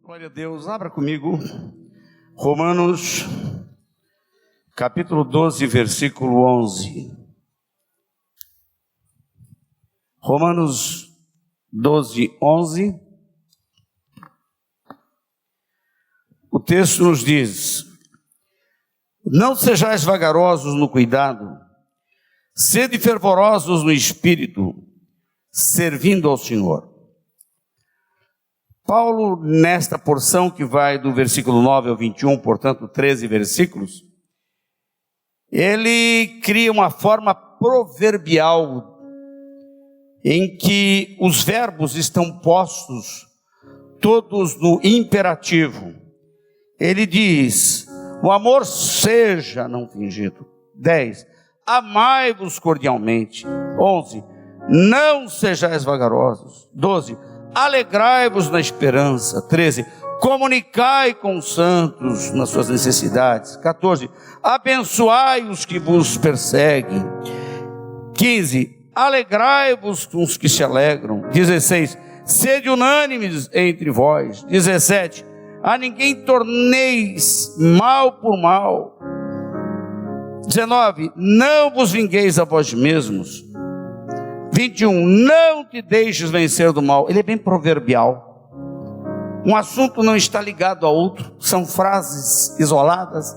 Glória a Deus, abra comigo Romanos, capítulo 12, versículo 11. Romanos 12, 11. O texto nos diz: não sejais vagarosos no cuidado, sede fervorosos no espírito, servindo ao Senhor. Paulo, nesta porção que vai do versículo 9 ao 21, portanto 13 versículos, ele cria uma forma proverbial em que os verbos estão postos todos no imperativo. Ele diz: o amor seja não fingido. 10. Amai-vos cordialmente. 11. Não sejais vagarosos. 12. Alegrai-vos na esperança. 13. Comunicai com os santos nas suas necessidades. 14. Abençoai os que vos perseguem. 15. Alegrai-vos com os que se alegram. 16. Sede unânimes entre vós. 17. A ninguém torneis mal por mal. 19. Não vos vingueis a vós mesmos. 21. Não te deixes vencer do mal. Ele é bem proverbial. Um assunto não está ligado a outro. São frases isoladas,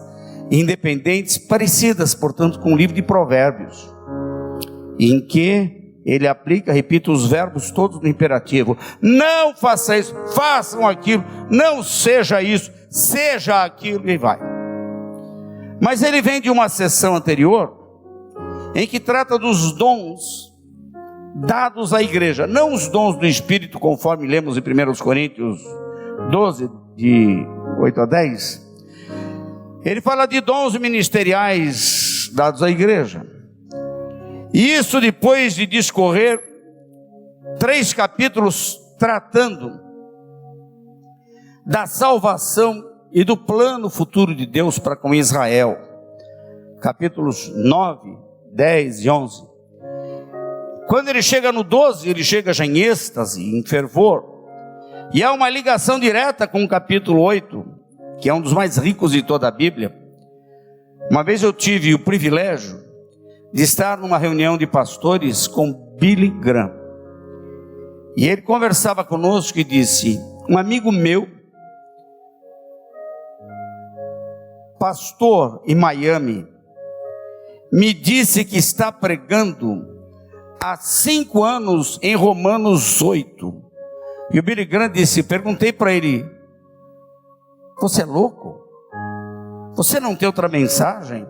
independentes, parecidas, portanto, com o livro de Provérbios, em que ele aplica, repito, os verbos todos no imperativo. Não faça isso, façam aquilo, não seja isso, seja aquilo, e vai. Mas ele vem de uma sessão anterior, em que trata dos dons dados à igreja, não os dons do Espírito, conforme lemos em 1 Coríntios 12, de 8 a 10. Ele fala de dons ministeriais dados à igreja. E isso depois de discorrer 3 capítulos tratando da salvação e do plano futuro de Deus para com Israel. Capítulos 9, 10 e 11. Quando ele chega no 12, ele chega já em êxtase, em fervor. E há uma ligação direta com o capítulo 8, que é um dos mais ricos de toda a Bíblia. Uma vez eu tive o privilégio de estar numa reunião de pastores com Billy Graham. E ele conversava conosco e disse: um amigo meu, pastor em Miami, me disse que está pregando há 5 anos em Romanos 8. E o Billy Graham disse, perguntei para ele: você é louco? Você não tem outra mensagem?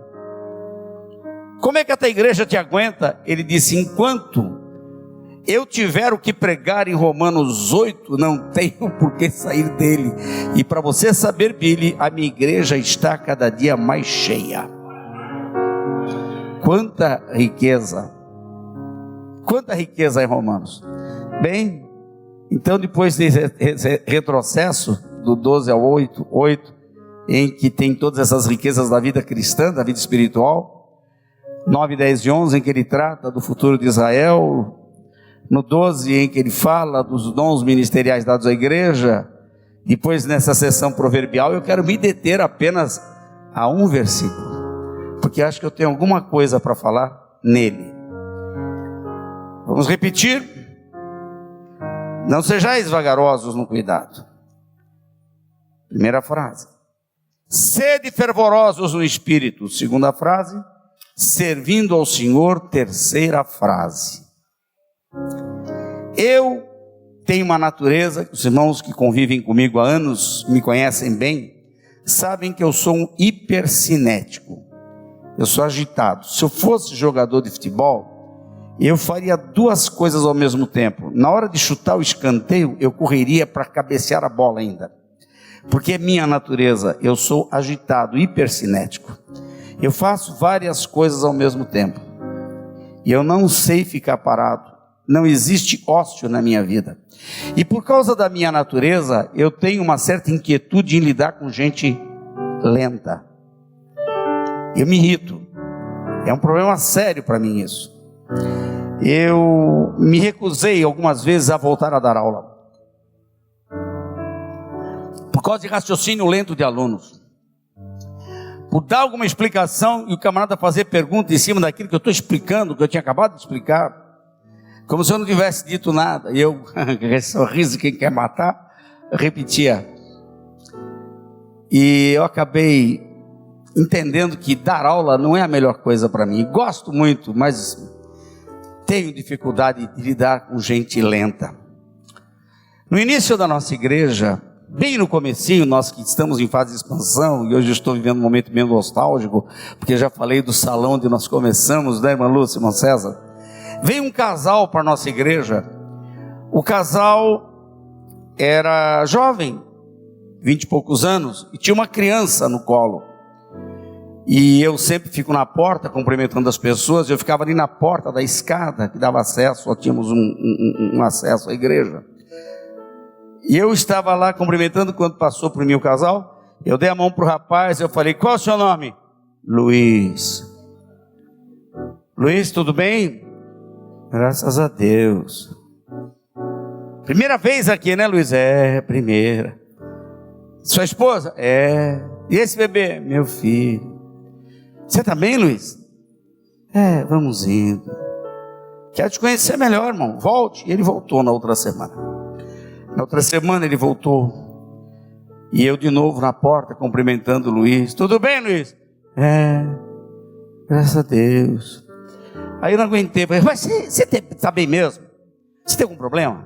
Como é que a tua igreja te aguenta? Ele disse: enquanto eu tiver o que pregar em Romanos 8, não tenho por que sair dele. E para você saber, Billy, a minha igreja está cada dia mais cheia. Quanta riqueza! Quanta riqueza em Romanos. Bem, então depois desse retrocesso do 12 ao 8, em que tem todas essas riquezas da vida cristã, da vida espiritual, 9, 10 e 11 em que ele trata do futuro de Israel, no 12 em que ele fala dos dons ministeriais dados à igreja, depois nessa sessão proverbial eu quero me deter apenas a um versículo, porque acho que eu tenho alguma coisa para falar nele. Vamos repetir. Não sejais vagarosos no cuidado. Primeira frase. Sede fervorosos no espírito. Segunda frase. Servindo ao Senhor. Terceira frase. Eu tenho uma natureza, os irmãos que convivem comigo há anos, me conhecem bem, sabem que eu sou um hipercinético. Eu sou agitado. Se eu fosse jogador de futebol, eu faria 2 coisas ao mesmo tempo. Na hora de chutar o escanteio, eu correria para cabecear a bola ainda. Porque é minha natureza, eu sou agitado, hipercinético. Eu faço várias coisas ao mesmo tempo. E eu não sei ficar parado. Não existe ócio na minha vida. E por causa da minha natureza, eu tenho uma certa inquietude em lidar com gente lenta. Eu me irrito. É um problema sério para mim isso. Eu me recusei algumas vezes a voltar a dar aula. por causa de raciocínio lento de alunos, por dar alguma explicação e o camarada fazer pergunta em cima daquilo que eu estou explicando, que eu tinha acabado de explicar, como se eu não tivesse dito nada, e eu, aquele sorriso de quem quer matar, repetia. E eu acabei entendendo que dar aula não é a melhor coisa para mim. Gosto muito, mas tenho dificuldade de lidar com gente lenta. No início da nossa igreja, bem no comecinho, nós que estamos em fase de expansão, e hoje eu estou vivendo um momento meio nostálgico, porque já falei do salão onde nós começamos, né, irmã Lúcia, irmão César? Veio um casal para a nossa igreja. O casal era jovem, 20 e poucos anos, e tinha uma criança no colo. E eu sempre fico na porta cumprimentando as pessoas. Eu ficava ali na porta da escada que dava acesso, só tínhamos um acesso à igreja. E eu estava lá cumprimentando quando passou por mim o casal. Eu dei a mão para o rapaz, eu falei: qual é o seu nome? Luiz. Luiz, tudo bem? Graças a Deus. Primeira vez aqui, né, Luiz? É, primeira. Sua esposa? É. E esse bebê? Meu filho. Você tá bem, Luiz? É, vamos indo. Quero te conhecer melhor, irmão. Volte. E ele voltou na outra semana. Na outra semana ele voltou. E eu de novo na porta cumprimentando o Luiz. Tudo bem, Luiz? É, graças a Deus. Aí eu não aguentei. Falei: mas você tá bem mesmo? Você tem algum problema?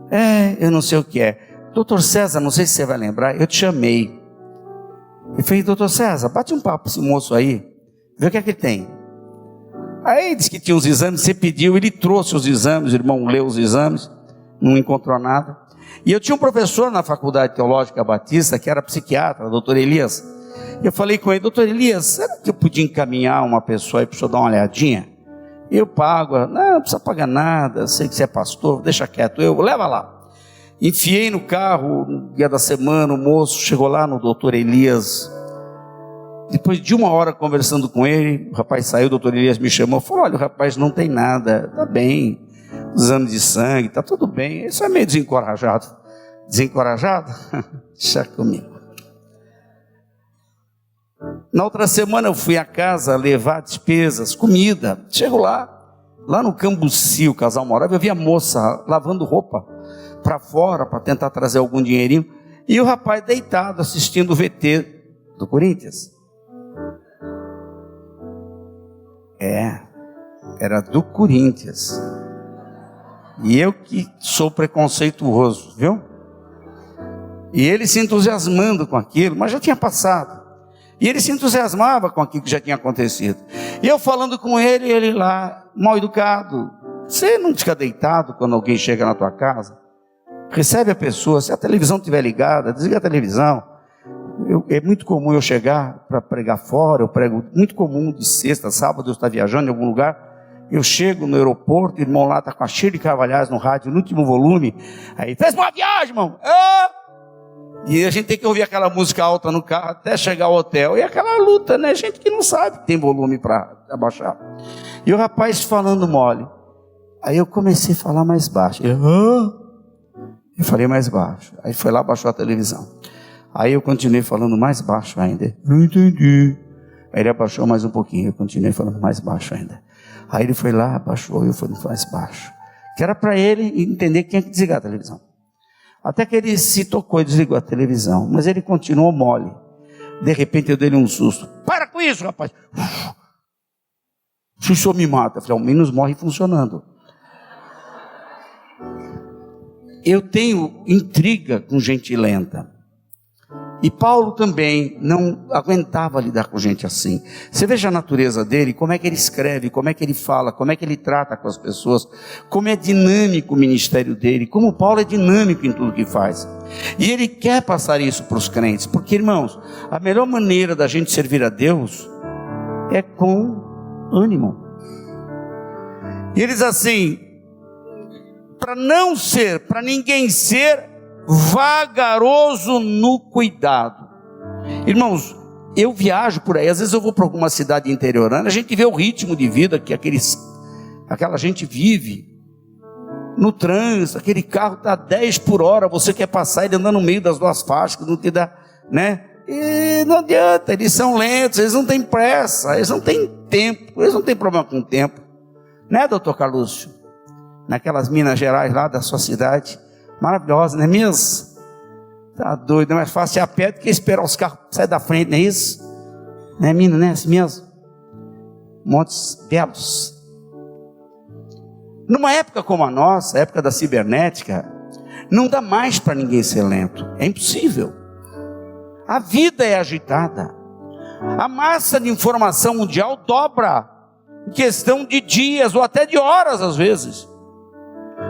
É, eu não sei o que é. Doutor César, não sei se você vai lembrar, eu te chamei. Eu falei: doutor César, bate um papo com esse moço aí, vê o que é que ele tem. Aí ele disse que tinha os exames, você pediu, ele trouxe os exames, o irmão leu os exames, não encontrou nada. E eu tinha um professor na Faculdade Teológica Batista, que era psiquiatra, doutor Elias. Eu falei com ele: doutor Elias, será que eu podia encaminhar uma pessoa aí para o senhor dar uma olhadinha? Eu pago. Não precisa pagar nada, sei que você é pastor, deixa quieto, eu leva lá. Enfiei no carro, no dia da semana, o moço chegou lá no doutor Elias. Depois de 1 hora conversando com ele, o rapaz saiu, o doutor Elias me chamou, falou: olha, o rapaz não tem nada, está bem, exame de sangue, está tudo bem. Ele só é meio desencorajado. Desencorajado? Deixa comigo. Na outra semana eu fui à casa levar despesas, comida. Chego lá no Cambuci, o casal morava, eu vi a moça lavando roupa para fora, para tentar trazer algum dinheirinho, e o rapaz deitado assistindo o VT do Corinthians. Era do Corinthians. E eu que sou preconceituoso, viu? E ele se entusiasmando com aquilo, mas já tinha passado. E ele se entusiasmava com aquilo que já tinha acontecido. E eu falando com ele, ele lá, mal educado. Você não fica deitado quando alguém chega na tua casa? Recebe a pessoa, se a televisão estiver ligada, desliga a televisão. É muito comum eu chegar para pregar fora, eu prego, muito comum de sexta, sábado, eu estou viajando em algum lugar, eu chego no aeroporto, o irmão lá está com a Shirley Carvalhais no rádio, no último volume, aí, fez uma viagem, irmão! E a gente tem que ouvir aquela música alta no carro até chegar ao hotel, e aquela luta, né? Gente que não sabe que tem volume para abaixar. E o rapaz falando mole, aí eu comecei a falar mais baixo, eu falei mais baixo, aí foi lá, baixou a televisão. Aí eu continuei falando mais baixo ainda. Não entendi. Aí ele abaixou mais um pouquinho, eu continuei falando mais baixo ainda. Aí ele foi lá, abaixou, eu fui mais baixo. Que era para ele entender que tinha que desligar a televisão. Até que ele se tocou e desligou a televisão, mas ele continuou mole. De repente eu dei um susto. Para com isso, rapaz. Se o senhor me mata, eu falei: ao menos morre funcionando. Eu tenho intriga com gente lenta. E Paulo também não aguentava lidar com gente assim. Você veja a natureza dele, como é que ele escreve, como é que ele fala, como é que ele trata com as pessoas, como é dinâmico o ministério dele, como Paulo é dinâmico em tudo que faz. E ele quer passar isso para os crentes, porque, irmãos, a melhor maneira da gente servir a Deus é com ânimo. E ele diz assim: para ninguém ser vagaroso no cuidado. Irmãos, eu viajo por aí, às vezes eu vou para alguma cidade interiorana, a gente vê o ritmo de vida que aquela gente vive. no trânsito, aquele carro está a 10 por hora, você quer passar ele andando no meio das duas faixas, não te dá, né? E não adianta, eles são lentos, eles não têm pressa, eles não têm tempo, eles não têm problema com o tempo, né, doutor Carlúcio? Naquelas Minas Gerais lá da sua cidade, maravilhosa, não é mesmo? Tá doido, é mais fácil ir a pé do que esperar os carros saírem da frente, não é isso? Não é Minas, não é assim mesmo? Montes belos. Numa época como a nossa, a época da cibernética, não dá mais para ninguém ser lento, é impossível. A vida é agitada, a massa de informação mundial dobra em questão de dias ou até de horas às vezes.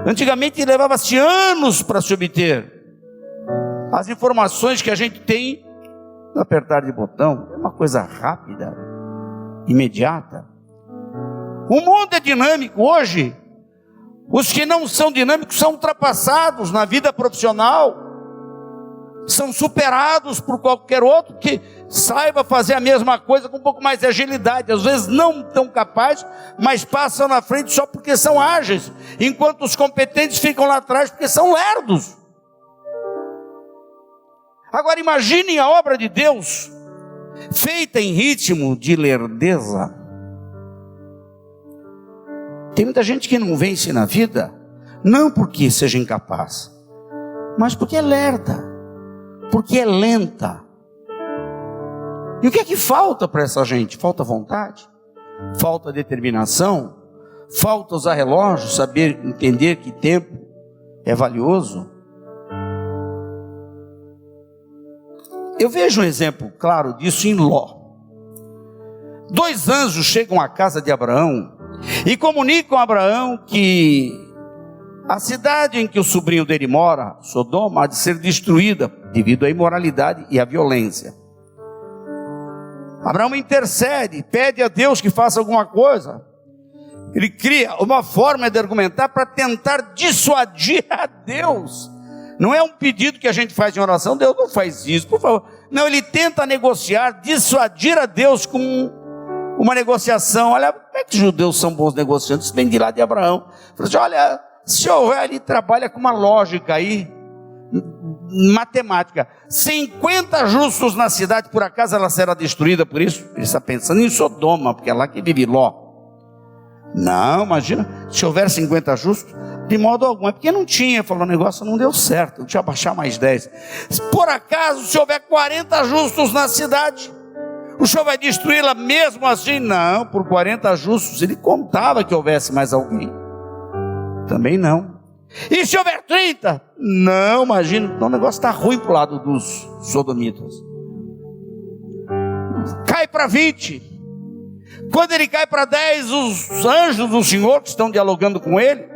Antigamente levava-se anos para se obter as informações que a gente tem no apertar de botão. É uma coisa rápida, imediata. O mundo é dinâmico hoje. Os que não são dinâmicos são ultrapassados na vida profissional, são superados por qualquer outro que saiba fazer a mesma coisa com um pouco mais de agilidade. Às vezes não tão capazes, mas passam na frente só porque são ágeis, enquanto os competentes ficam lá atrás porque são lerdos. Agora imaginem a obra de Deus feita em ritmo de lerdeza. Tem muita gente que não vence na vida, não porque seja incapaz, mas porque é lerda, porque é lenta. E o que é que falta para essa gente? Falta vontade, falta determinação, falta usar relógio, saber entender que tempo é valioso. Eu vejo um exemplo claro disso em Ló. 2 anjos chegam à casa de Abraão e comunicam a Abraão que a cidade em que o sobrinho dele mora, Sodoma, há de ser destruída devido à imoralidade e à violência. Abraão intercede, pede a Deus que faça alguma coisa. Ele cria uma forma de argumentar para tentar dissuadir a Deus. Não é um pedido que a gente faz em oração, Deus não faz isso, por favor. Não, ele tenta negociar, dissuadir a Deus com uma negociação. Olha, como é que os judeus são bons negociantes? Isso vem de lá de Abraão. Falou assim, olha, se houver, ele trabalha com uma lógica aí, matemática. 50 justos na cidade, por acaso ela será destruída por isso? Ele está pensando em Sodoma, porque é lá que vive Ló. Não, imagina, se houver 50 justos, de modo algum, é porque não tinha, falou, o negócio não deu certo, deixa eu baixar mais 10. Por acaso, se houver 40 justos na cidade, o senhor vai destruí-la mesmo assim? Não, por 40 justos, ele contava que houvesse mais alguém. Também não. E se houver 30? Não, imagina, então o negócio está ruim para o lado dos sodomitas. Cai para 20. Quando ele cai para 10, os anjos do Senhor que estão dialogando com ele,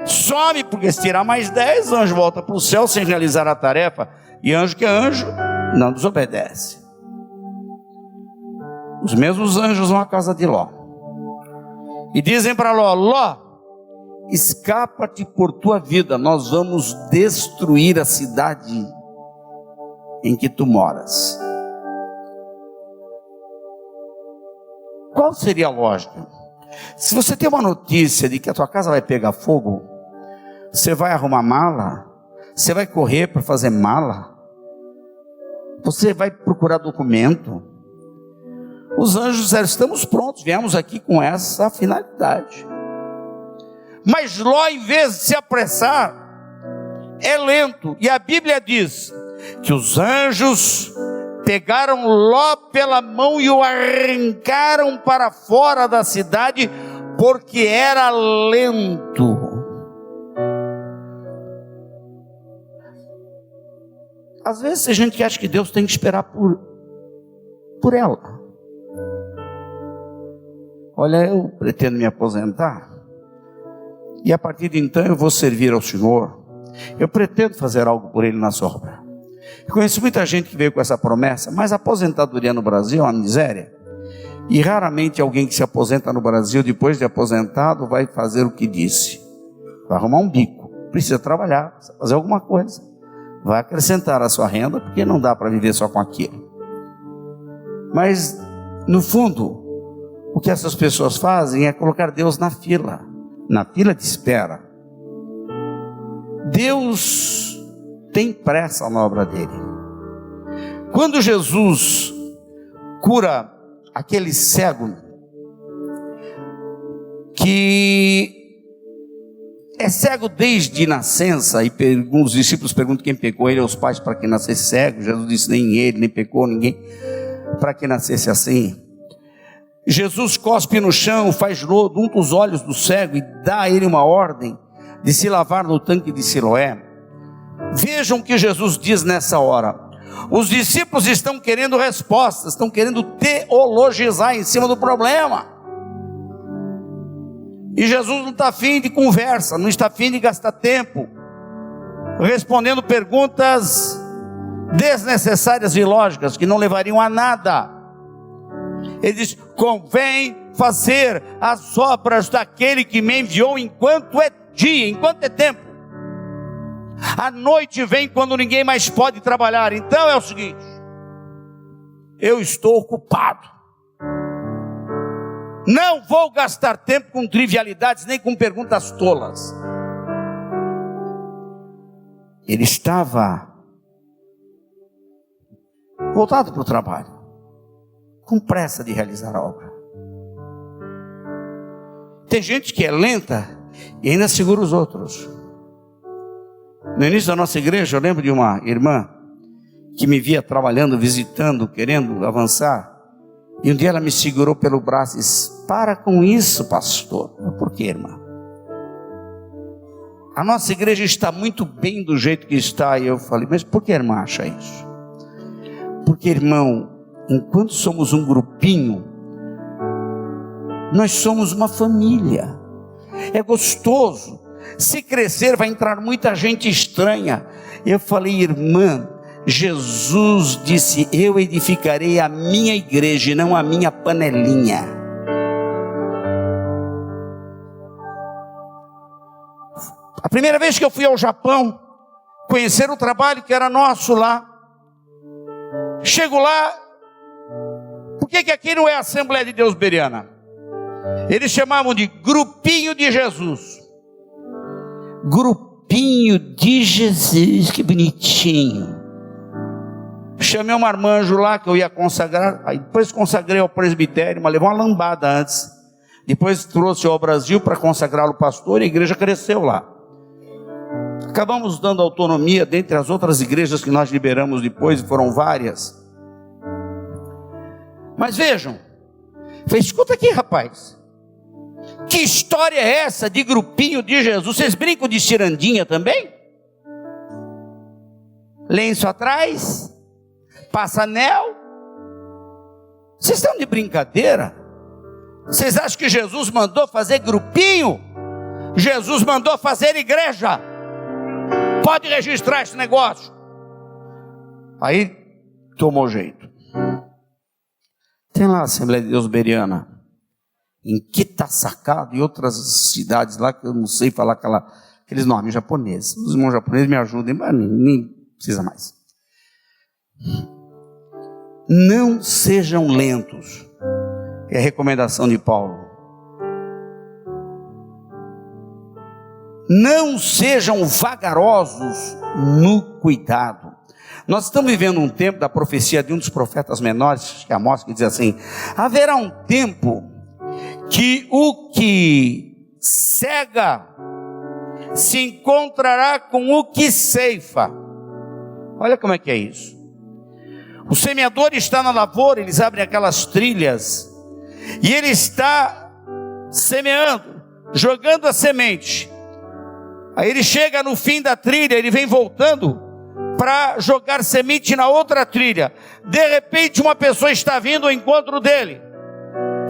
some, porque se tirar mais 10, o anjo volta para o céu sem realizar a tarefa. E anjo que é anjo, não desobedece. Os mesmos anjos vão à casa de Ló e dizem para Ló, Ló, escapa-te por tua vida, nós vamos destruir a cidade em que tu moras. Qual seria a lógica? Se você tem uma notícia de que a tua casa vai pegar fogo, você vai arrumar mala? Você vai correr para fazer mala? Você vai procurar documento? Os anjos disseram, estamos prontos, viemos aqui com essa finalidade. Mas Ló, em vez de se apressar, é lento. E a Bíblia diz que os anjos pegaram Ló pela mão e o arrancaram para fora da cidade, porque era lento. Às vezes tem gente que acha que Deus tem que esperar por ela. Olha, eu pretendo me aposentar, e a partir de então eu vou servir ao Senhor. Eu pretendo fazer algo por Ele na sua obra. Eu conheço muita gente que veio com essa promessa, mas a aposentadoria no Brasil é uma miséria. E raramente alguém que se aposenta no Brasil, depois de aposentado, vai fazer o que disse. Vai arrumar um bico, precisa trabalhar, precisa fazer alguma coisa. Vai acrescentar a sua renda, porque não dá para viver só com aquilo. Mas, no fundo, o que essas pessoas fazem é colocar Deus na fila de espera. Deus tem pressa na obra dele. Quando Jesus cura aquele cego, que é cego desde nascença, e os discípulos perguntam quem pecou, ele ou os pais para que nascesse cego. Jesus disse: nem ele, nem pecou ninguém para que nascesse assim. Jesus cospe no chão, faz lodo, unta os olhos do cego e dá a ele uma ordem de se lavar no tanque de Siloé. Vejam o que Jesus diz nessa hora. Os discípulos estão querendo respostas, estão querendo teologizar em cima do problema. E Jesus não está afim de conversa, não está afim de gastar tempo respondendo perguntas desnecessárias e ilógicas que não levariam a nada. Ele diz: convém fazer as obras daquele que me enviou enquanto é dia, enquanto é tempo. A noite vem quando ninguém mais pode trabalhar. Então é o seguinte: eu estou ocupado. Não vou gastar tempo com trivialidades, nem com perguntas tolas. Ele estava voltado para o trabalho, com pressa de realizar a obra. Tem gente que é lenta e ainda segura os outros. No início da nossa igreja, eu lembro de uma irmã que me via trabalhando, visitando, querendo avançar. E um dia ela me segurou pelo braço e disse: para com isso, pastor. Por quê, irmã? A nossa igreja está muito bem do jeito que está. E eu falei: mas por que a irmã acha isso? Porque, irmão, enquanto somos um grupinho, nós somos uma família. É gostoso. Se crescer vai entrar muita gente estranha. Eu falei: irmã, Jesus disse: eu edificarei a minha igreja e não a minha panelinha. A primeira vez que eu fui ao Japão, conhecer o trabalho que era nosso lá, chego lá, por que aqui não é a Assembleia de Deus Bereana? Eles chamavam de Grupinho de Jesus. Grupinho de Jesus, que bonitinho. Chamei um marmanjo lá que eu ia consagrar, aí depois consagrei ao presbitério, mas levou uma lambada antes. Depois trouxe ao Brasil para consagrá-lo pastor, e a igreja cresceu lá. Acabamos dando autonomia dentre as outras igrejas que nós liberamos depois, e foram várias. Mas vejam, escuta aqui, rapaz, que história é essa de grupinho de Jesus? Vocês brincam de cirandinha também? Lenço atrás, passa anel. Vocês estão de brincadeira? Vocês acham que Jesus mandou fazer grupinho? Jesus mandou fazer igreja. Pode registrar esse negócio. Aí tomou jeito. Tem lá a Assembleia de Deus Bereana, em Kitasakado e outras cidades lá que eu não sei falar aqueles nomes japoneses. Os irmãos japoneses me ajudem, mas nem precisa mais. Não sejam lentos, é a recomendação de Paulo. Não sejam vagarosos no cuidado. Nós estamos vivendo um tempo da profecia de um dos profetas menores, que é Amós, que diz assim: haverá um tempo que o que cega se encontrará com o que ceifa. Olha como é que é isso. O semeador está na lavoura, eles abrem aquelas trilhas, e ele está semeando, jogando a semente. Aí ele chega no fim da trilha, ele vem voltando para jogar semente na outra trilha. De repente uma pessoa está vindo ao encontro dele.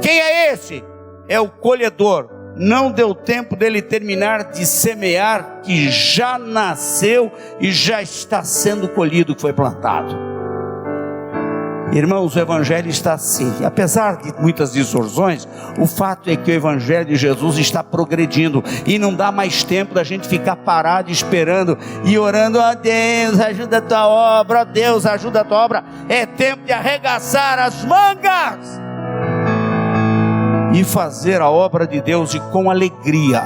Quem é esse? É o colhedor. Não deu tempo dele terminar de semear, que já nasceu e já está sendo colhido o que foi plantado. Irmãos, o evangelho está assim. Apesar de muitas distorções, o fato é que o evangelho de Jesus está progredindo, e não dá mais tempo da gente ficar parado esperando e orando: ó Deus, ajuda a tua obra, ó Deus, ajuda a tua obra. É tempo de arregaçar as mangas e fazer a obra de Deus, e com alegria.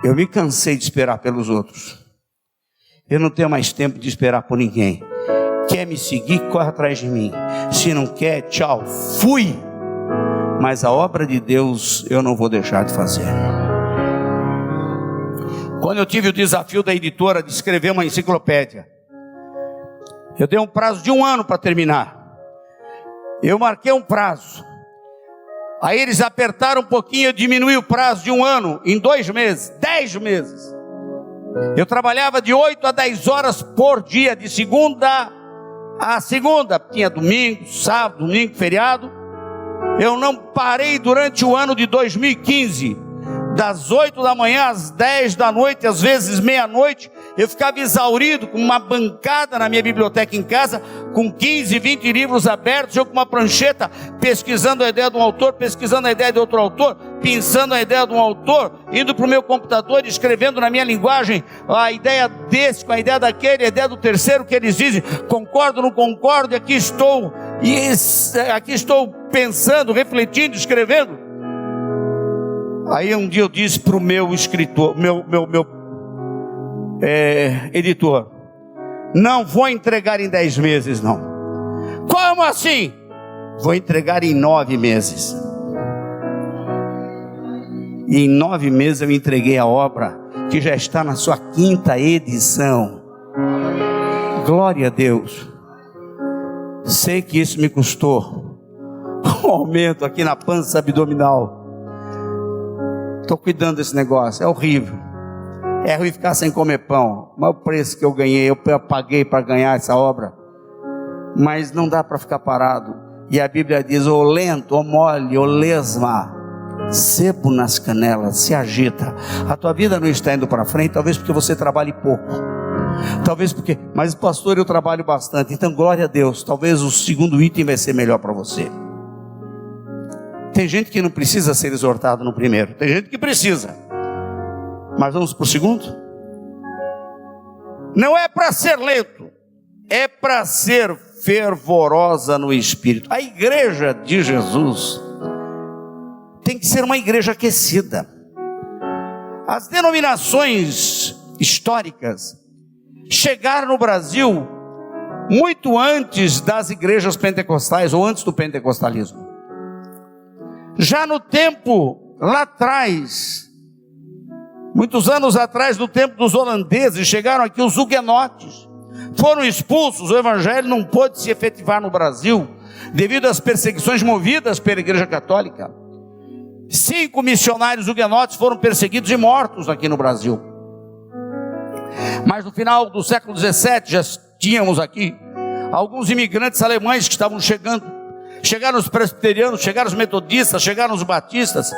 Eu me cansei de esperar pelos outros. Eu não tenho mais tempo de esperar por ninguém. Quer me seguir, corre atrás de mim. Se não quer, tchau, fui. Mas a obra de Deus eu não vou deixar de fazer. Quando eu tive o desafio da editora de escrever uma enciclopédia, eu dei um prazo de 1 ano para terminar. Eu marquei um prazo. Aí eles apertaram um pouquinho, eu diminui o prazo de 1 ano em 2 meses, 10 meses. Eu trabalhava de 8 a 10 horas por dia, de segunda a segunda. Tinha domingo, sábado, domingo, feriado. Eu não parei durante o ano de 2015. Das 8 da manhã às 10 da noite, às vezes meia-noite, eu ficava exaurido, com uma bancada na minha biblioteca em casa, com 15, 20 livros abertos, eu com uma prancheta, pesquisando a ideia de um autor, pesquisando a ideia de outro autor, pensando a ideia de um autor, indo para o meu computador, escrevendo na minha linguagem, a ideia desse, com a ideia daquele, a ideia do terceiro, que eles dizem, concordo, não concordo, e aqui estou pensando, refletindo, escrevendo. Aí um dia eu disse para o meu escritor, editor, não vou entregar em 10 meses não. Como assim? Vou entregar em 9 meses. E em 9 meses eu entreguei a obra, que já está na sua 5ª edição. Glória a Deus. Sei que isso me custou um aumento aqui na pança abdominal. Estou cuidando desse negócio, é horrível. É ruim ficar sem comer pão. Mas o preço que eu ganhei, eu paguei para ganhar essa obra. Mas não dá para ficar parado. E a Bíblia diz, ô lento, ô mole, ô lesma, sebo nas canelas, se agita. A tua vida não está indo para frente, talvez porque você trabalhe pouco. Talvez porque, mas pastor, eu trabalho bastante. Então glória a Deus, talvez o segundo item vai ser melhor para você. Tem gente que não precisa ser exortado no primeiro, tem gente que precisa. Mas vamos para o segundo? Não é para ser lento, é para ser fervorosa no Espírito. A igreja de Jesus tem que ser uma igreja aquecida. As denominações históricas chegaram no Brasil muito antes das igrejas pentecostais, ou antes do pentecostalismo. Já no tempo, lá atrás, muitos anos atrás, no tempo dos holandeses, chegaram aqui os huguenotes, foram expulsos, o evangelho não pôde se efetivar no Brasil, devido às perseguições movidas pela igreja católica. 5 missionários huguenotes foram perseguidos e mortos aqui no Brasil. Mas no final do século XVII, já tínhamos aqui alguns imigrantes alemães que estavam chegando. Chegaram os presbiterianos, chegaram os metodistas, chegaram os batistas.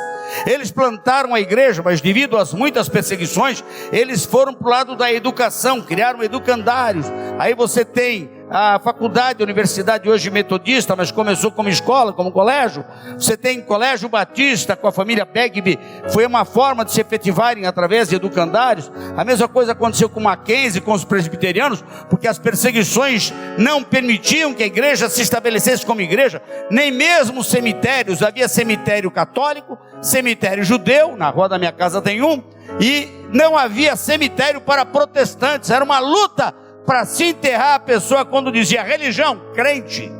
Eles plantaram a igreja, mas devido às muitas perseguições, eles foram para o lado da educação, criaram educandários. Aí você tem a faculdade, a universidade hoje metodista, mas começou como escola, como colégio. Você tem colégio batista com a família Begbie, foi uma forma de se efetivarem através de educandários. A mesma coisa aconteceu com Mackenzie, com os presbiterianos, porque as perseguições não permitiam que a igreja se estabelecesse como igreja, nem mesmo cemitérios. Havia cemitério católico, cemitério judeu, na rua da minha casa tem um, e não havia cemitério para protestantes. Era uma luta para se enterrar a pessoa quando dizia religião, crente,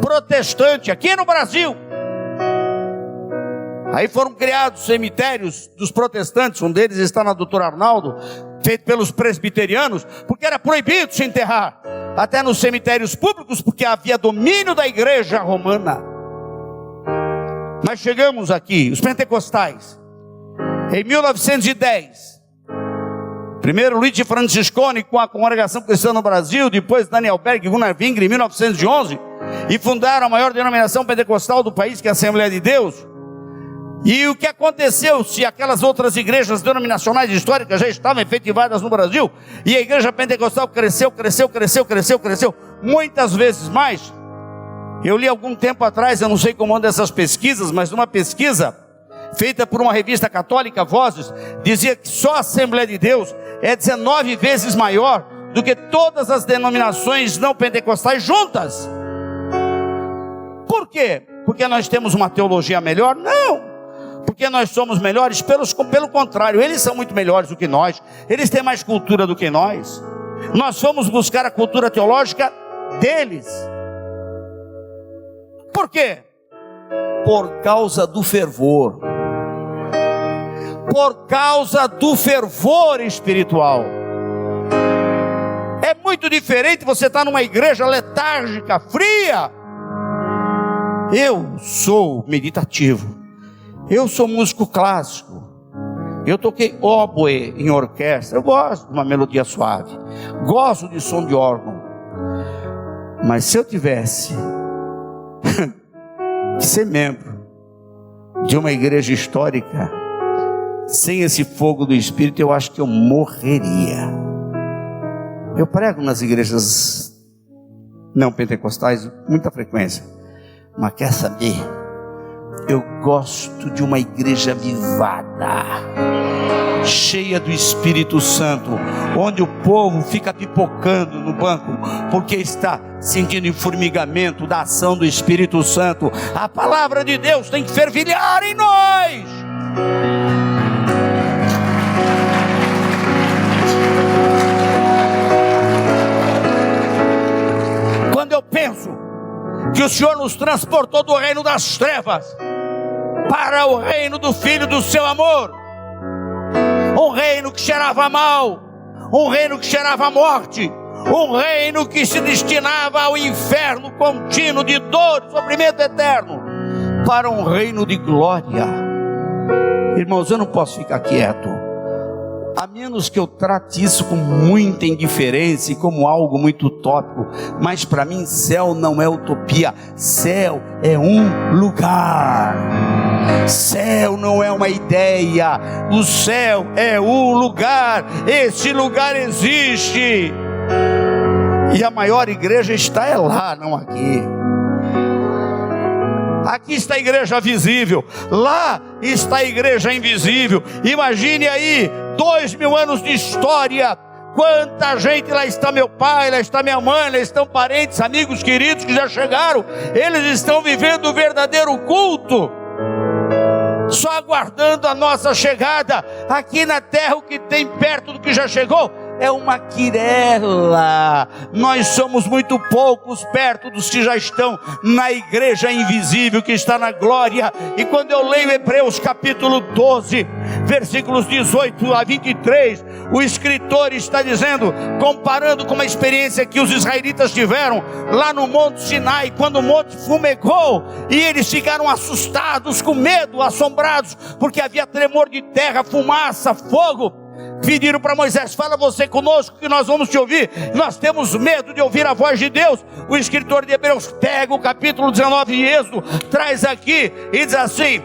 protestante, aqui no Brasil. Aí foram criados cemitérios dos protestantes, um deles está na Doutor Arnaldo, feito pelos presbiterianos, porque era proibido se enterrar, até nos cemitérios públicos, porque havia domínio da igreja romana. Mas chegamos aqui, os pentecostais, em 1910, primeiro Luigi Franciscone com a Congregação Cristã no Brasil, depois Daniel Berg e Gunnar Wingre em 1911, e fundaram a maior denominação pentecostal do país, que é a Assembleia de Deus. E o que aconteceu, se aquelas outras igrejas denominacionais históricas já estavam efetivadas no Brasil, e a igreja pentecostal cresceu, muitas vezes mais. Eu li algum tempo atrás, eu não sei como anda essas pesquisas, mas numa pesquisa feita por uma revista católica, Vozes, dizia que só a Assembleia de Deus é 19 vezes maior do que todas as denominações não pentecostais juntas. Por quê? Porque nós temos uma teologia melhor? Não, porque nós somos melhores, pelo contrário, eles são muito melhores do que nós, eles têm mais cultura do que nós. Nós fomos buscar a cultura teológica deles. Por quê? Por causa do fervor. Por causa do fervor espiritual. É muito diferente você estar numa igreja letárgica, fria. Eu sou meditativo. Eu sou músico clássico. Eu toquei óboe em orquestra. Eu gosto de uma melodia suave. Gosto de som de órgão. Mas se eu tivesse que ser membro de uma igreja histórica, sem esse fogo do Espírito, eu acho que eu morreria. Eu prego nas igrejas não pentecostais com muita frequência. Mas quer saber? Eu gosto de uma igreja avivada, cheia do Espírito Santo, onde o povo fica pipocando no banco, porque está sentindo o formigamento da ação do Espírito Santo. A palavra de Deus tem que fervilhar em nós. Quando eu penso que o Senhor nos transportou do reino das trevas para o reino do Filho do seu amor, um reino que cheirava mal, um reino que cheirava morte, um reino que se destinava ao inferno contínuo de dor e sofrimento eterno, para um reino de glória. Irmãos, eu não posso ficar quieto, a menos que eu trate isso com muita indiferença e como algo muito utópico. Mas para mim céu não é utopia, céu é um lugar. Céu não é uma ideia, o céu é um lugar. Esse lugar existe, e a maior igreja está lá, não aqui. Aqui está a igreja visível, lá está a igreja invisível. Imagine aí 2000 anos de história. Quanta gente, lá está meu pai, lá está minha mãe, lá estão parentes, amigos queridos que já chegaram. Eles estão vivendo o verdadeiro culto, só aguardando a nossa chegada. Aqui na terra, o que tem perto do que já chegou é uma quirela. Nós somos muito poucos perto dos que já estão na igreja invisível, que está na glória. E quando eu leio Hebreus capítulo 12, versículos 18 a 23, o escritor está dizendo, comparando com uma experiência que os israelitas tiveram lá no Monte Sinai, quando o monte fumegou, e eles ficaram assustados, com medo, assombrados, porque havia tremor de terra, fumaça, fogo. Pediram para Moisés, fala você conosco que nós vamos te ouvir. Nós temos medo de ouvir a voz de Deus. O escritor de Hebreus pega o capítulo 19 de Êxodo, traz aqui e diz assim: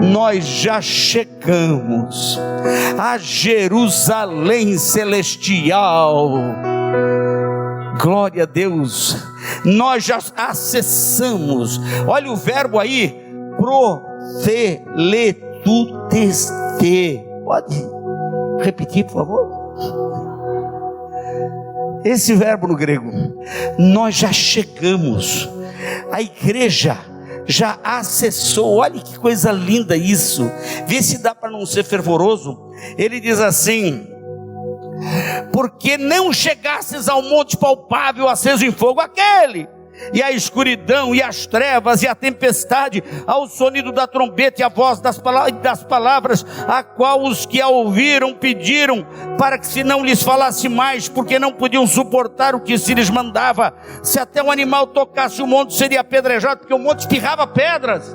nós já chegamos a Jerusalém celestial. Glória a Deus. Nós já acessamos. Olha o verbo aí, profeletuteste. Pode repetir, por favor? Esse verbo no grego, nós já chegamos, a igreja já acessou. Olha que coisa linda isso. Vê se dá para não ser fervoroso. Ele diz assim: porque não chegasses ao monte palpável aceso em fogo, aquele, e a escuridão, e as trevas, e a tempestade, ao sonido da trombeta e a voz das palavras, a qual os que a ouviram pediram para que se não lhes falasse mais, porque não podiam suportar o que se lhes mandava. Se até um animal tocasse o monte, seria apedrejado, porque o monte espirrava pedras.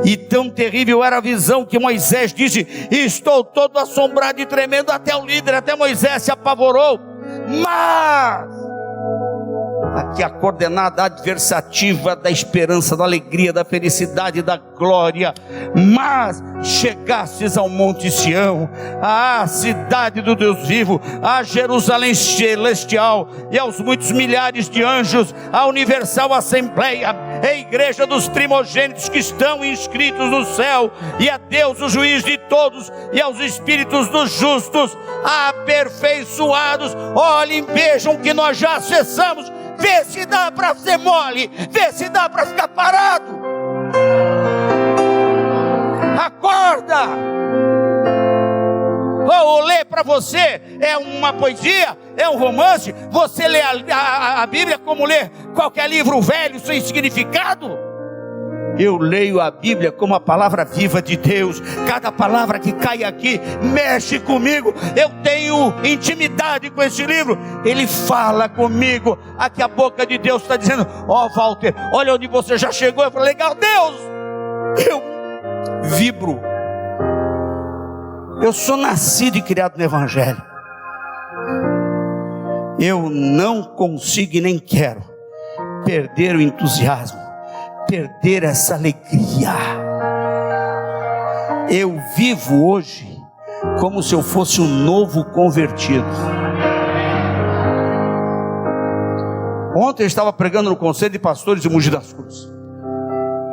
E tão terrível era a visão que Moisés disse: estou todo assombrado e tremendo. Até o líder, até Moisés se apavorou. Mas aqui a coordenada adversativa da esperança, da alegria, da felicidade, da glória. Mas chegasses ao monte Sião, à cidade do Deus vivo, à Jerusalém celestial, e aos muitos milhares de anjos, à universal assembleia, à igreja dos primogênitos que estão inscritos no céu, e a Deus o juiz de todos, e aos espíritos dos justos aperfeiçoados. Olhem, vejam que nós já acessamos. Vê se dá para ser mole, vê se dá para ficar parado. Acorda! Ou ler para você é uma poesia, é um romance. Você lê a Bíblia como ler qualquer livro velho sem significado. Eu leio a Bíblia como a palavra viva de Deus. Cada palavra que cai aqui mexe comigo. Eu tenho intimidade com esse livro. Ele fala comigo. Aqui a boca de Deus está dizendo: ó, Walter, olha onde você já chegou. Eu falei: legal, Deus. Eu vibro. Eu sou nascido e criado no Evangelho. Eu não consigo e nem quero perder o entusiasmo, perder essa alegria. Eu vivo hoje como se eu fosse um novo convertido. Ontem eu estava pregando no Conselho de Pastores de Mogi das Cruzes.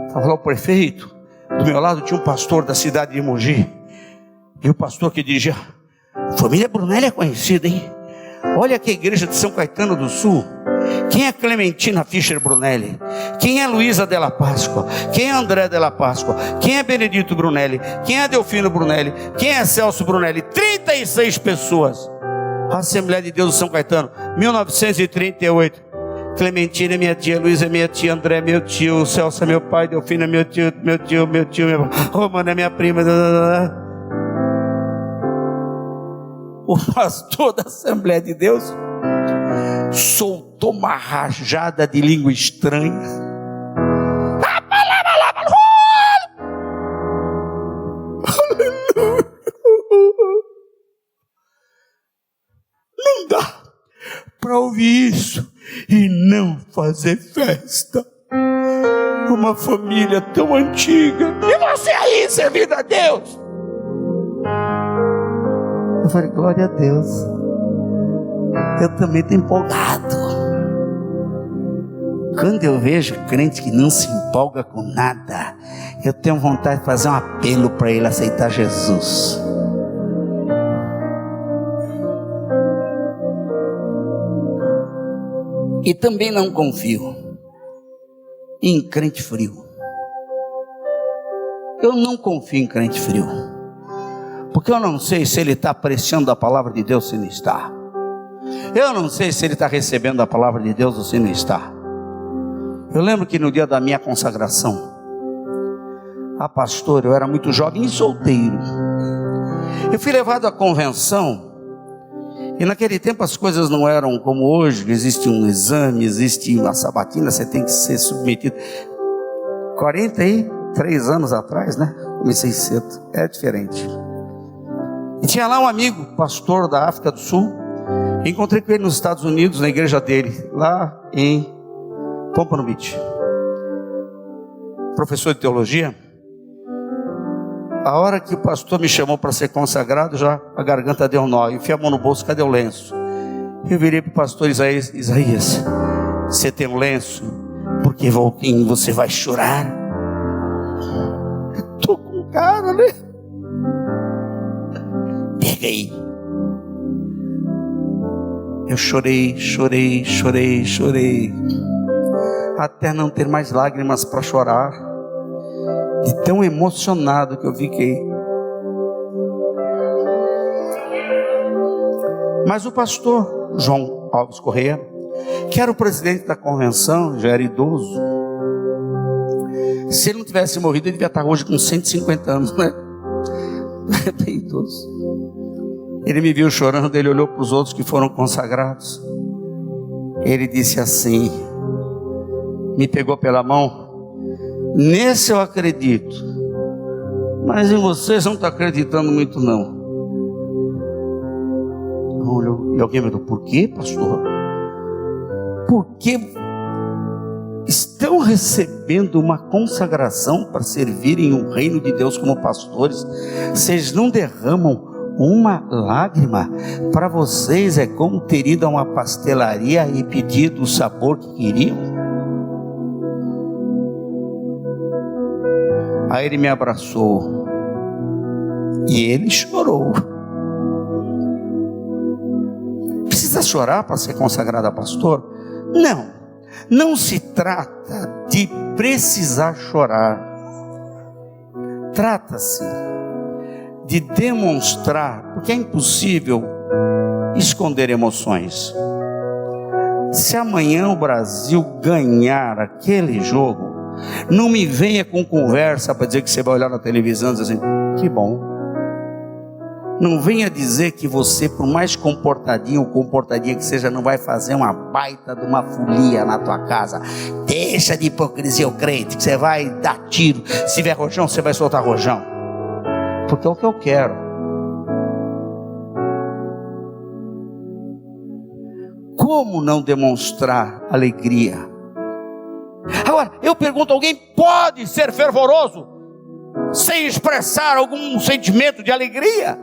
Estava lá o prefeito, do meu lado tinha um pastor da cidade de Mogi. E o pastor que dirigia: família Brunelli é conhecida, hein? Olha que a igreja de São Caetano do Sul. Quem é Clementina Fischer Brunelli? Quem é Luísa Della Páscoa? Quem é André Della Páscoa? Quem é Benedito Brunelli? Quem é Delfino Brunelli? Quem é Celso Brunelli? 36 pessoas. Assembleia de Deus de São Caetano, 1938. Clementina é minha tia, Luísa é minha tia, André é meu tio, Celso é meu pai, Delfino é meu tio, Romana é minha prima. O pastor da Assembleia de Deus soltou uma rajada de língua estranha. Não dá para ouvir isso e não fazer festa. Uma família tão antiga, e você aí servindo a Deus. Eu falei: glória a Deus. Eu também estou empolgado. Quando eu vejo crente que não se empolga com nada, eu tenho vontade de fazer um apelo para ele aceitar Jesus. E também não confio em crente frio. Eu não confio em crente frio, porque eu não sei se ele está apreciando a palavra de Deus ou se não está. Eu não sei se ele está recebendo a palavra de Deus ou se não está. Eu lembro que no dia da minha consagração a pastor, eu era muito jovem e solteiro. Eu fui levado à convenção. E naquele tempo as coisas não eram como hoje. Existe um exame, existe uma sabatina, você tem que ser submetido. 43 anos atrás, né? Comecei cedo, é diferente. E tinha lá um amigo, pastor da África do Sul. Encontrei com ele nos Estados Unidos, na igreja dele, lá em Pompano Beach. Professor de teologia. A hora que o pastor me chamou para ser consagrado, já a garganta deu nó. Eu enfiei a mão no bolso: cadê o lenço? Eu virei para o pastor Isaías: você tem um lenço? Porque Voltinho, você vai chorar. Estou com cara, né? Pega aí. Eu chorei, até não ter mais lágrimas para chorar, de tão emocionado que eu fiquei. Mas o pastor João Alves Correia, que era o presidente da convenção, já era idoso. Se ele não tivesse morrido, ele devia estar hoje com 150 anos, né? Bem idoso. Ele me viu chorando, ele olhou para os outros que foram consagrados. Ele disse assim, me pegou pela mão: nesse eu acredito, mas em vocês não está acreditando muito não. E alguém me falou: por quê, pastor? Porque estão recebendo uma consagração para servirem o reino de Deus como pastores. Vocês não derramam uma lágrima? Para vocês é como ter ido a uma pastelaria e pedido o sabor que queriam. Aí ele me abraçou e ele chorou. Precisa chorar para ser consagrado a pastor? Não se trata de precisar chorar. Trata-se de demonstrar, porque é impossível esconder emoções. Se amanhã o Brasil ganhar aquele jogo, não me venha com conversa para dizer que você vai olhar na televisão e dizer assim, que bom. Não venha dizer que você, por mais comportadinho ou comportadinha que seja, não vai fazer uma baita de uma folia na tua casa. Deixa de hipocrisia, o crente, que você vai dar tiro. Se tiver rojão, você vai soltar rojão. Porque é o que eu quero. Como não demonstrar alegria? Agora, eu pergunto, alguém pode ser fervoroso sem expressar algum sentimento de alegria?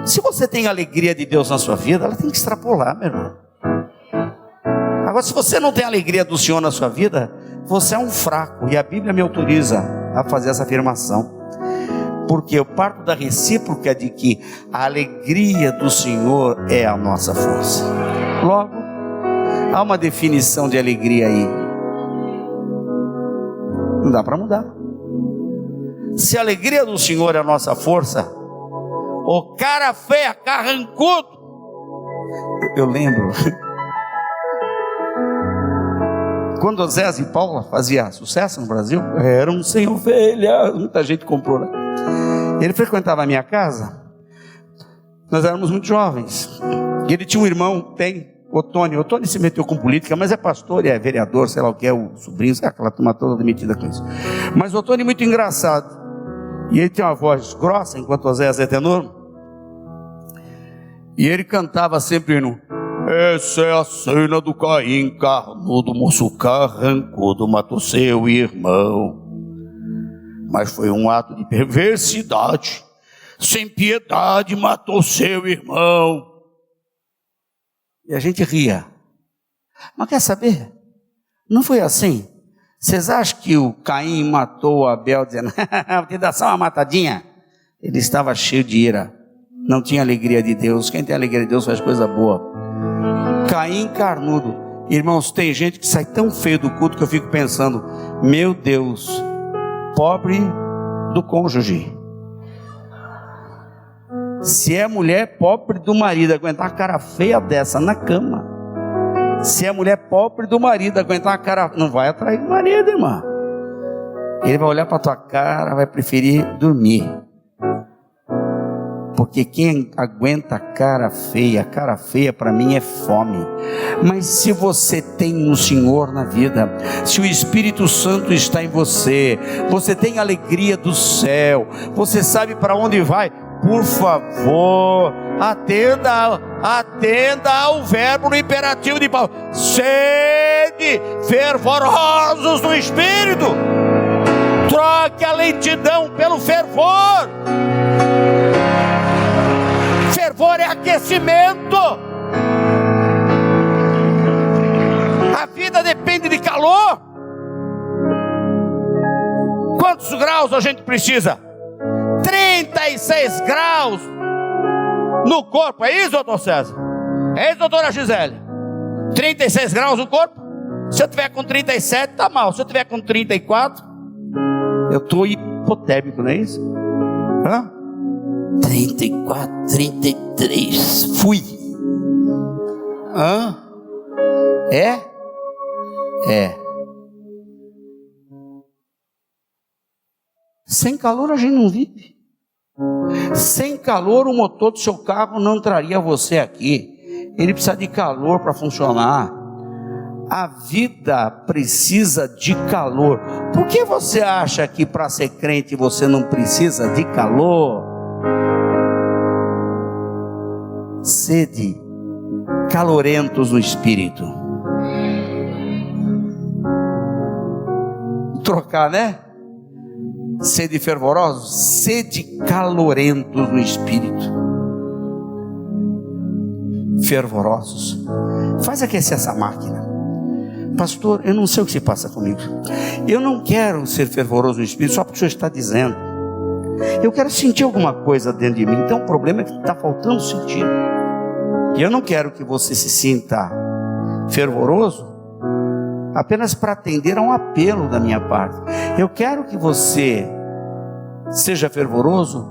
Se você tem a alegria de Deus na sua vida, ela tem que extrapolar, meu irmão. Agora, se você não tem a alegria do Senhor na sua vida, você é um fraco. E a Bíblia me autoriza a fazer essa afirmação. Porque eu parto da recíproca de que a alegria do Senhor é a nossa força. Logo, há uma definição de alegria aí. Não dá para mudar. Se a alegria do Senhor é a nossa força, o cara feia, carrancudo. Eu lembro quando Oséias e Paula fazia sucesso no Brasil, eram sem ovelha, muita gente comprou, né? Ele frequentava a minha casa, nós éramos muito jovens, e ele tinha um irmão, o Otônio se meteu com política, mas é pastor e é vereador, sei lá o que é, o sobrinho, aquela turma toda demitida com isso. Mas o Otônio é muito engraçado, e ele tem uma voz grossa, enquanto Oséias é tenor, e ele cantava sempre no: essa é a cena do Caim, carnudo, moço carrancudo, matou seu irmão. Mas foi um ato de perversidade, sem piedade, matou seu irmão. E a gente ria. Mas quer saber? Não foi assim. Vocês acham que o Caim matou Abel dizendo, vou te dar só uma matadinha? Ele estava cheio de ira, não tinha alegria de Deus. Quem tem alegria de Deus faz coisa boa. Caim carnudo. Irmãos, tem gente que sai tão feio do culto que eu fico pensando, meu Deus, pobre do cônjuge. Se é mulher, pobre do marido, aguentar uma cara feia dessa na cama. Se é mulher, pobre do marido, aguentar uma cara... Não vai atrair o marido, irmã. Ele vai olhar para tua cara, vai preferir dormir. Porque quem aguenta cara feia para mim é fome. Mas se você tem o Senhor na vida, se o Espírito Santo está em você, você tem a alegria do céu, você sabe para onde vai, por favor, atenda ao verbo no imperativo de Paulo: sede fervorosos no Espírito. Troque a lentidão pelo fervor. Fervor é aquecimento. A vida depende de calor. Quantos graus a gente precisa? 36 graus no corpo. É isso, doutor César? É isso, doutora Gisele? 36 graus no corpo. Se eu tiver com 37, tá mal. Se eu tiver com 34, eu estou hipotérmico, não é isso? 34, 33, fui. É. Sem calor a gente não vive. Sem calor o motor do seu carro não traria você aqui. Ele precisa de calor para funcionar. A vida precisa de calor. Por que você acha que para ser crente você não precisa de calor? Sede calorentos no Espírito. Trocar, né? Sede fervorosos, sede calorentos no Espírito. Fervorosos. Faz aquecer essa máquina. Pastor, eu não sei o que se passa comigo. Eu não quero ser fervoroso no Espírito só porque o Senhor está dizendo. Eu quero sentir alguma coisa dentro de mim. Então o problema é que está faltando sentir. E eu não quero que você se sinta fervoroso apenas para atender a um apelo da minha parte. Eu quero que você seja fervoroso,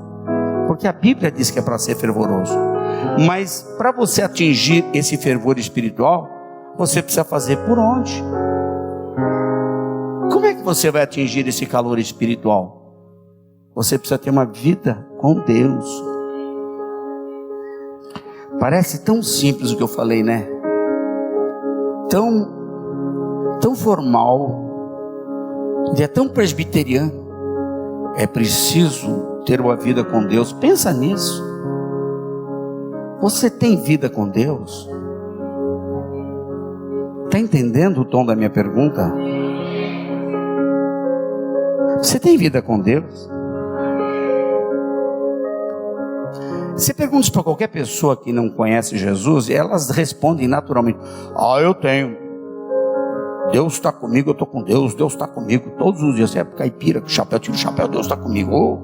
porque a Bíblia diz que é para ser fervoroso. Mas para você atingir esse fervor espiritual, você precisa fazer por onde? Como é que você vai atingir esse calor espiritual? Você precisa ter uma vida com Deus. Parece tão simples o que eu falei, né? Tão formal, e é tão presbiteriano. É preciso ter uma vida com Deus. Pensa nisso. Você tem vida com Deus? Está entendendo o tom da minha pergunta? Você tem vida com Deus? Você pergunta para qualquer pessoa que não conhece Jesus, e elas respondem naturalmente: eu tenho. Deus está comigo, eu estou com Deus. Deus está comigo todos os dias. Você é caipira, com chapéu, tira o chapéu, Deus está comigo.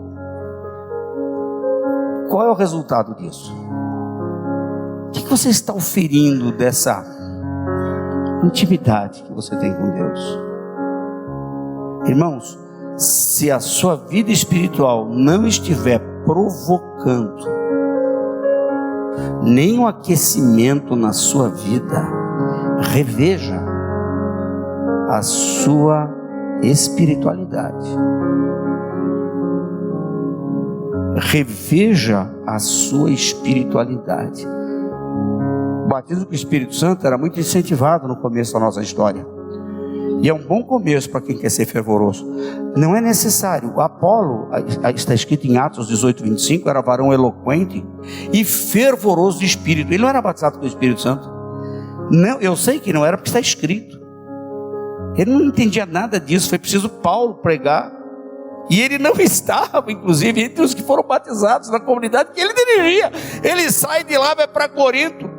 Qual é o resultado disso? O que você está oferindo dessa intimidade que você tem com Deus? Irmãos, se a sua vida espiritual não estiver provocando nenhum aquecimento na sua vida, reveja a sua espiritualidade. Reveja a sua espiritualidade. O batismo com o Espírito Santo era muito incentivado no começo da nossa história. E é um bom começo para quem quer ser fervoroso. Não é necessário. O Apolo, está escrito em Atos 18, 25, era varão eloquente e fervoroso de espírito. Ele não era batizado com o Espírito Santo. Não, eu sei que não era, porque está escrito. Ele não entendia nada disso. Foi preciso Paulo pregar. E ele não estava, inclusive, entre os que foram batizados na comunidade que ele dirigia. Ele sai de lá, vai para Corinto.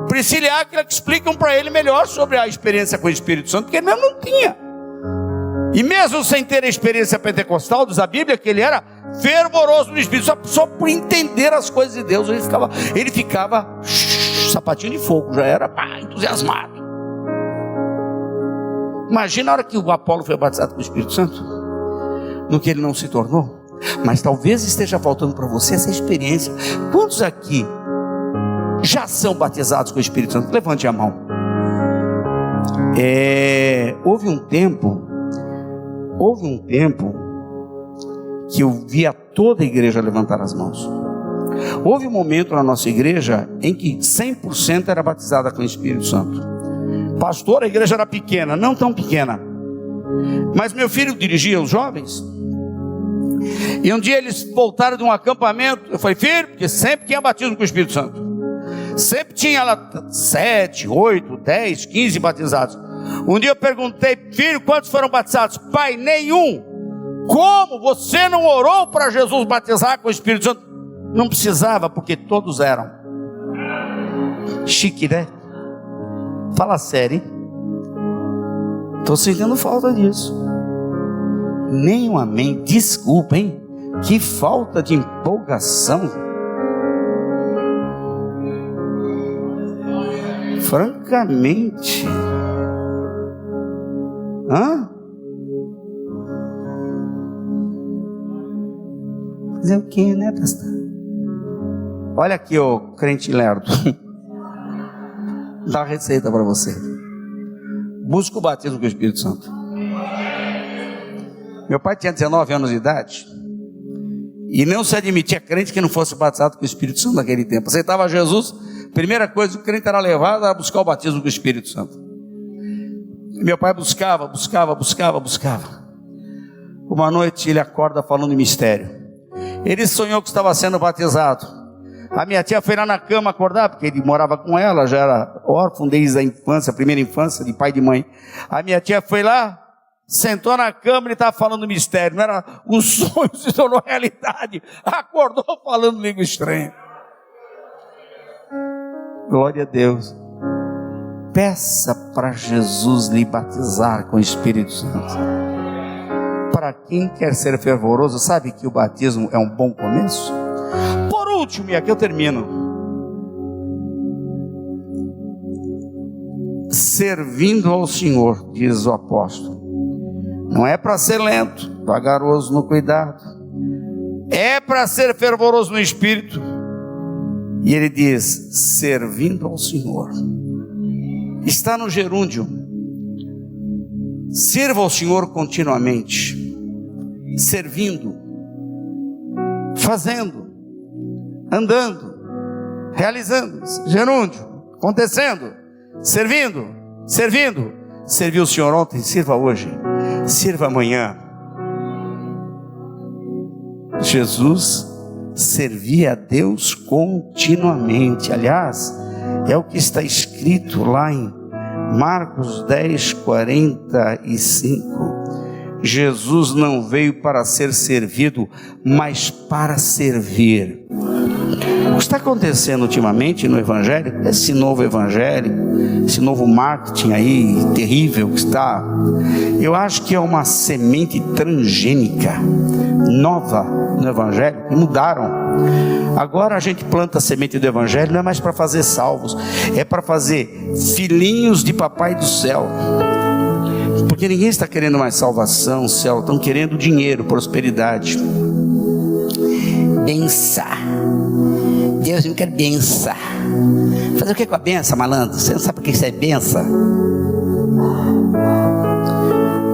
Priscila e Áquila que explicam para ele melhor sobre a experiência com o Espírito Santo, porque ele não tinha. E mesmo sem ter a experiência pentecostal, diz a Bíblia que ele era fervoroso no Espírito, só por entender as coisas de Deus, ele ficava sapatinho de fogo, já era entusiasmado. Imagina a hora que o Apolo foi batizado com o Espírito Santo, no que ele não se tornou. Mas talvez esteja faltando para você essa experiência. Quantos aqui já são batizados com o Espírito Santo? Levante a mão. Houve um tempo que eu via toda a igreja levantar as mãos. Houve um momento na nossa igreja em que 100% era batizada com o Espírito Santo. Pastor, a igreja era pequena. Não tão pequena, mas meu filho dirigia os jovens. E um dia eles voltaram de um acampamento. Eu falei: filho, porque sempre tinha batismo com o Espírito Santo. Sempre tinha lá 7, 8, 10, 15 batizados. Um dia eu perguntei: filho, quantos foram batizados? Pai, nenhum. Como? Você não orou para Jesus batizar com o Espírito Santo? Não precisava, porque todos eram. Chique, né? Fala sério, hein? Estou sentindo falta disso. Nem um amém. Desculpa, hein? Que falta de empolgação. Francamente. Fazer o que, né, pastor? Olha aqui, ô crente lerdo. Dá a receita para você. Busca o batismo com o Espírito Santo. Meu pai tinha 19 anos de idade e não se admitia crente que não fosse batizado com o Espírito Santo naquele tempo. Aceitava Jesus, primeira coisa, o crente era levado a buscar o batismo com o Espírito Santo. E meu pai buscava. Uma noite ele acorda falando em mistério. Ele sonhou que estava sendo batizado. A minha tia foi lá na cama acordar, porque ele morava com ela, já era órfão desde a infância, a primeira infância, de pai e de mãe. A minha tia foi lá, sentou na cama, ele estava falando mistério, não era um sonho, se tornou realidade. Acordou falando língua estranha. Glória a Deus. Peça para Jesus lhe batizar com o Espírito Santo. Para quem quer ser fervoroso, sabe que o batismo é um bom começo? Por último, e aqui eu termino, servindo ao Senhor, diz o apóstolo. Não é para ser lento, vagaroso no cuidado, é para ser fervoroso no espírito. E ele diz: servindo ao Senhor. Está no gerúndio. Sirva ao Senhor continuamente, servindo, fazendo, andando, realizando, gerúndio, acontecendo, servindo. Serviu o Senhor ontem, sirva hoje, sirva amanhã. Jesus servia a Deus continuamente. Aliás, é o que está escrito lá em Marcos 10, 45. Jesus não veio para ser servido, mas para servir. O que está acontecendo ultimamente no Evangelho, esse novo Evangelho, esse novo marketing aí terrível que está, eu acho que é uma semente transgênica nova no Evangelho, que mudaram. Agora a gente planta a semente do Evangelho, não é mais para fazer salvos, é para fazer filhinhos de papai do céu. Porque ninguém está querendo mais salvação, céu, estão querendo dinheiro, prosperidade. Benção. Deus não quer benção. Fazer o que com a benção, malandro? Você não sabe o que isso é benção?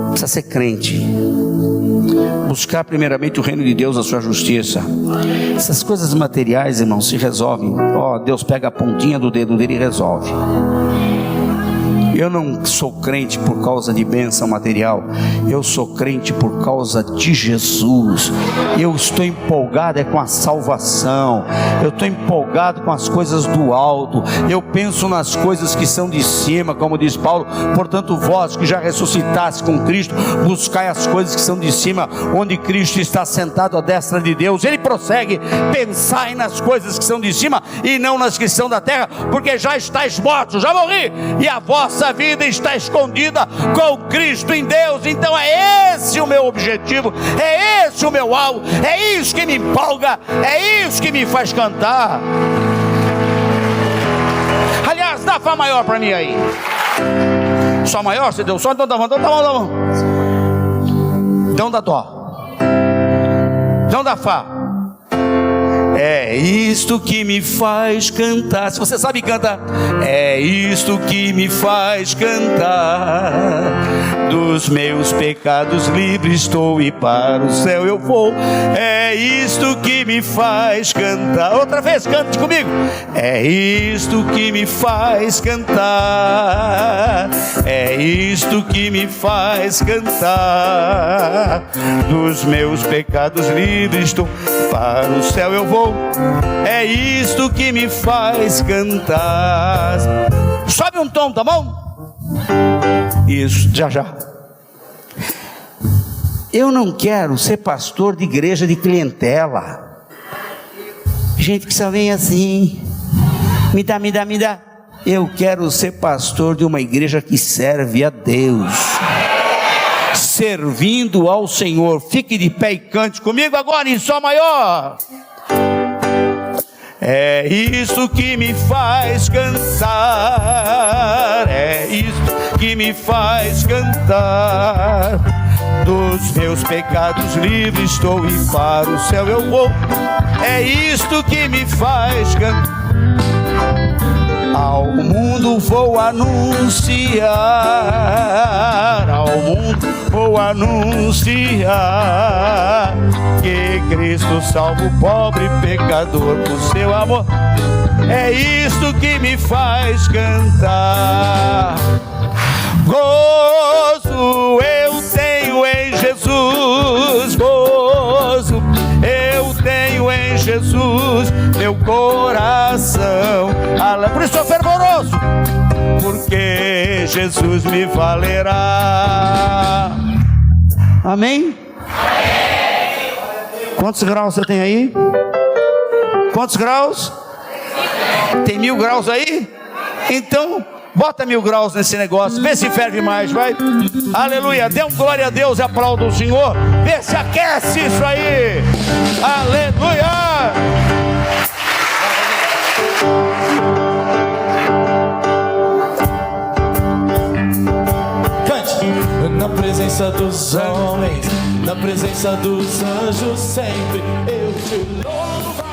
Precisa ser crente. Buscar primeiramente o reino de Deus, a sua justiça. Essas coisas materiais, irmão, se resolvem. Deus pega a pontinha do dedo dele e resolve. Eu não sou crente por causa de bênção material. Eu sou crente por causa de Jesus. Eu estou empolgado com a salvação. Eu estou empolgado com as coisas do alto. Eu penso nas coisas que são de cima, como diz Paulo. Portanto, vós que já ressuscitaste com Cristo, buscai as coisas que são de cima, onde Cristo está sentado à destra de Deus. Ele prossegue: pensai nas coisas que são de cima e não nas que são da terra, porque já estáis mortos, já morri, e a vossa vida está escondida com Cristo em Deus. Então é esse o meu objetivo, é esse o meu alvo, é isso que me empolga, é isso que me faz cantar. Aliás, dá Fá maior para mim aí. Sol maior, você deu Sol, então dá mão. Então dá Dó, então dá Fá. É isto que me faz cantar. Se você sabe, canta. É isto que me faz cantar. Dos meus pecados livre estou e para o céu eu vou. É isto que me faz cantar. Outra vez, cante comigo. É isto que me faz cantar. É isto que me faz cantar. Dos meus pecados livre estou, para o céu eu vou. É isto que me faz cantar. Sobe um tom, tá bom? Isso, já. Eu não quero ser pastor de igreja de clientela. Gente que só vem assim, me dá. Eu quero ser pastor de uma igreja que serve a Deus, servindo ao Senhor. Fique de pé e cante comigo agora em Sol maior. É isso que me faz cantar. É isso que me faz cantar. Dos meus pecados livre estou e para o céu eu vou. É isto que me faz cantar. Ao mundo vou anunciar, ao mundo vou anunciar que Cristo salva o pobre pecador por seu amor. É isto que me faz cantar. Gozo eu tenho em Jesus, gozo eu tenho em Jesus, meu coração. Por isso sou fervoroso, porque Jesus me valerá. Amém? Quantos graus você tem aí? Quantos graus? Tem 1000 graus aí? Então bota 1000 graus nesse negócio, vê se ferve mais, vai. Aleluia, dê um glória a Deus e aplauda o Senhor. Vê se aquece isso aí. Aleluia. Cante. Na presença dos homens, na presença dos anjos sempre eu te louvo.